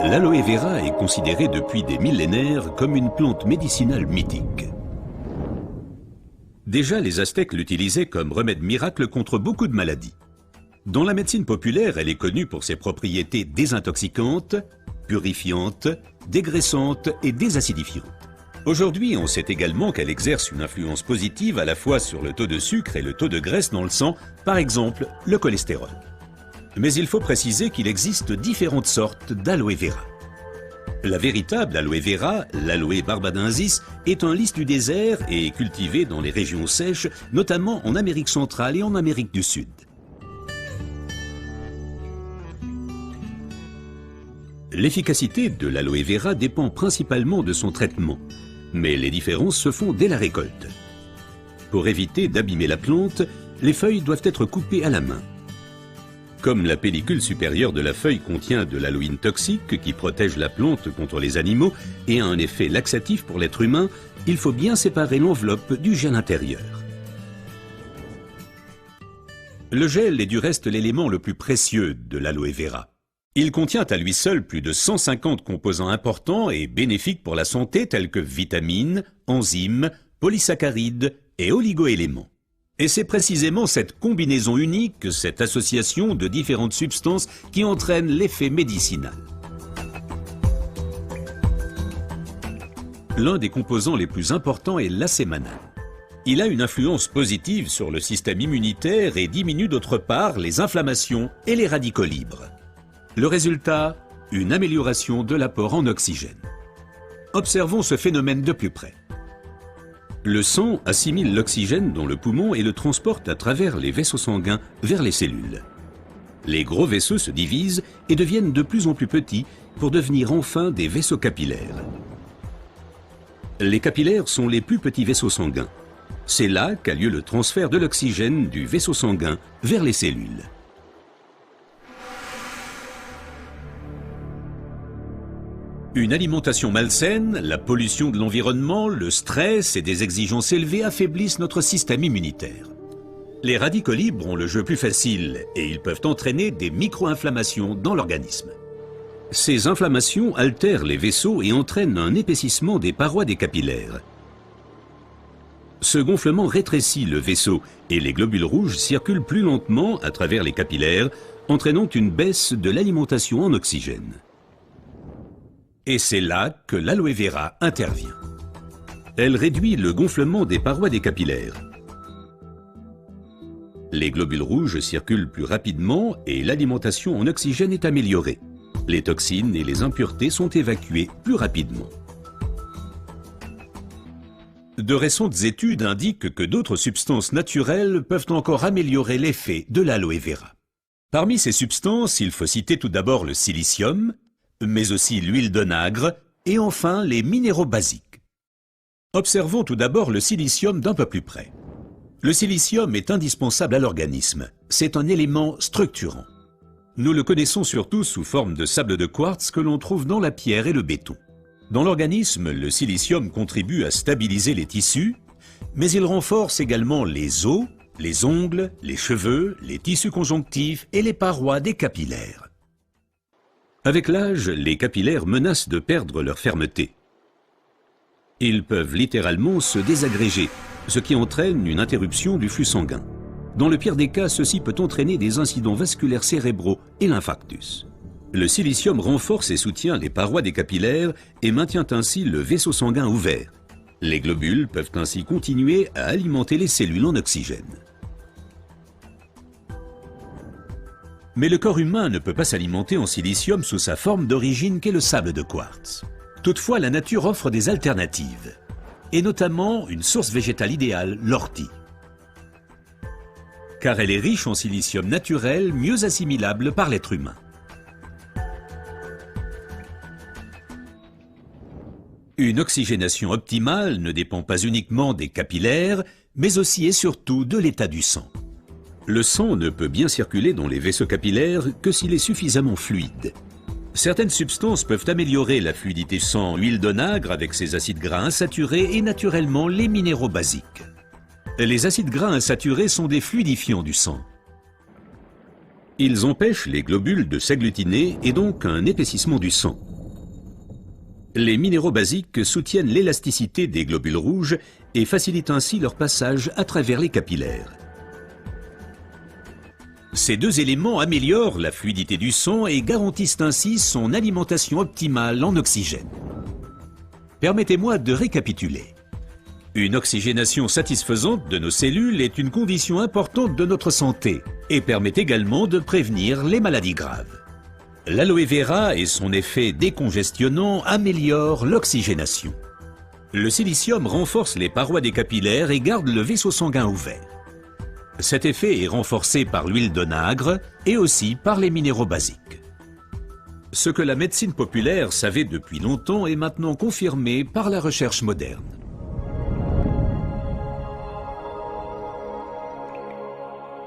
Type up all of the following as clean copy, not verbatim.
L'aloe vera est considérée depuis des millénaires comme une plante médicinale mythique. Déjà, les Aztèques l'utilisaient comme remède miracle contre beaucoup de maladies. Dans la médecine populaire, elle est connue pour ses propriétés désintoxicantes, purifiantes, dégraissantes et désacidifiantes. Aujourd'hui, on sait également qu'elle exerce une influence positive à la fois sur le taux de sucre et le taux de graisse dans le sang, par exemple le cholestérol. Mais il faut préciser qu'il existe différentes sortes d'aloe vera. La véritable aloe vera, l'aloe barbadensis, est un lys du désert et est cultivée dans les régions sèches, notamment en Amérique centrale et en Amérique du Sud. L'efficacité de l'aloe vera dépend principalement de son traitement, mais les différences se font dès la récolte. Pour éviter d'abîmer la plante, les feuilles doivent être coupées à la main. Comme la pellicule supérieure de la feuille contient de l'aloïne toxique qui protège la plante contre les animaux et a un effet laxatif pour l'être humain, il faut bien séparer l'enveloppe du gel intérieur. Le gel est du reste l'élément le plus précieux de l'aloe vera. Il contient à lui seul plus de 150 composants importants et bénéfiques pour la santé tels que vitamines, enzymes, polysaccharides et oligoéléments. Et c'est précisément cette combinaison unique, cette association de différentes substances qui entraîne l'effet médicinal. L'un des composants les plus importants est l'acémanal. Il a une influence positive sur le système immunitaire et diminue d'autre part les inflammations et les radicaux libres. Le résultat, une amélioration de l'apport en oxygène. Observons ce phénomène de plus près. Le sang assimile l'oxygène dans le poumon et le transporte à travers les vaisseaux sanguins vers les cellules. Les gros vaisseaux se divisent et deviennent de plus en plus petits pour devenir enfin des vaisseaux capillaires. Les capillaires sont les plus petits vaisseaux sanguins. C'est là qu'a lieu le transfert de l'oxygène du vaisseau sanguin vers les cellules. Une alimentation malsaine, la pollution de l'environnement, le stress et des exigences élevées affaiblissent notre système immunitaire. Les radicaux libres ont le jeu plus facile et ils peuvent entraîner des micro-inflammations dans l'organisme. Ces inflammations altèrent les vaisseaux et entraînent un épaississement des parois des capillaires. Ce gonflement rétrécit le vaisseau et les globules rouges circulent plus lentement à travers les capillaires, entraînant une baisse de l'alimentation en oxygène. Et c'est là que l'aloe vera intervient. Elle réduit le gonflement des parois des capillaires. Les globules rouges circulent plus rapidement et l'alimentation en oxygène est améliorée. Les toxines et les impuretés sont évacuées plus rapidement. De récentes études indiquent que d'autres substances naturelles peuvent encore améliorer l'effet de l'aloe vera. Parmi ces substances, il faut citer tout d'abord le silicium, mais aussi l'huile d'onagre et enfin les minéraux basiques. Observons tout d'abord le silicium d'un peu plus près. Le silicium est indispensable à l'organisme. C'est un élément structurant. Nous le connaissons surtout sous forme de sable de quartz que l'on trouve dans la pierre et le béton. Dans l'organisme, le silicium contribue à stabiliser les tissus, mais il renforce également les os, les ongles, les cheveux, les tissus conjonctifs et les parois des capillaires. Avec l'âge, les capillaires menacent de perdre leur fermeté. Ils peuvent littéralement se désagréger, ce qui entraîne une interruption du flux sanguin. Dans le pire des cas, ceci peut entraîner des incidents vasculaires cérébraux et l'infarctus. Le silicium renforce et soutient les parois des capillaires et maintient ainsi le vaisseau sanguin ouvert. Les globules peuvent ainsi continuer à alimenter les cellules en oxygène. Mais le corps humain ne peut pas s'alimenter en silicium sous sa forme d'origine qu'est le sable de quartz. Toutefois, la nature offre des alternatives, et notamment une source végétale idéale, l'ortie. Car elle est riche en silicium naturel, mieux assimilable par l'être humain. Une oxygénation optimale ne dépend pas uniquement des capillaires, mais aussi et surtout de l'état du sang. Le sang ne peut bien circuler dans les vaisseaux capillaires que s'il est suffisamment fluide. Certaines substances peuvent améliorer la fluidité du sang, l'huile d'onagre avec ses acides gras insaturés et naturellement les minéraux basiques. Les acides gras insaturés sont des fluidifiants du sang. Ils empêchent les globules de s'agglutiner et donc un épaississement du sang. Les minéraux basiques soutiennent l'élasticité des globules rouges et facilitent ainsi leur passage à travers les capillaires. Ces deux éléments améliorent la fluidité du sang et garantissent ainsi son alimentation optimale en oxygène. Permettez-moi de récapituler. Une oxygénation satisfaisante de nos cellules est une condition importante de notre santé et permet également de prévenir les maladies graves. L'aloe vera et son effet décongestionnant améliorent l'oxygénation. Le silicium renforce les parois des capillaires et garde le vaisseau sanguin ouvert. Cet effet est renforcé par l'huile d'onagre et aussi par les minéraux basiques. Ce que la médecine populaire savait depuis longtemps est maintenant confirmé par la recherche moderne.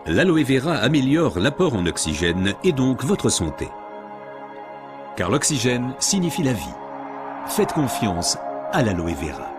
L'aloe vera améliore l'apport en oxygène et donc votre santé. Car l'oxygène signifie la vie. Faites confiance à l'aloe vera.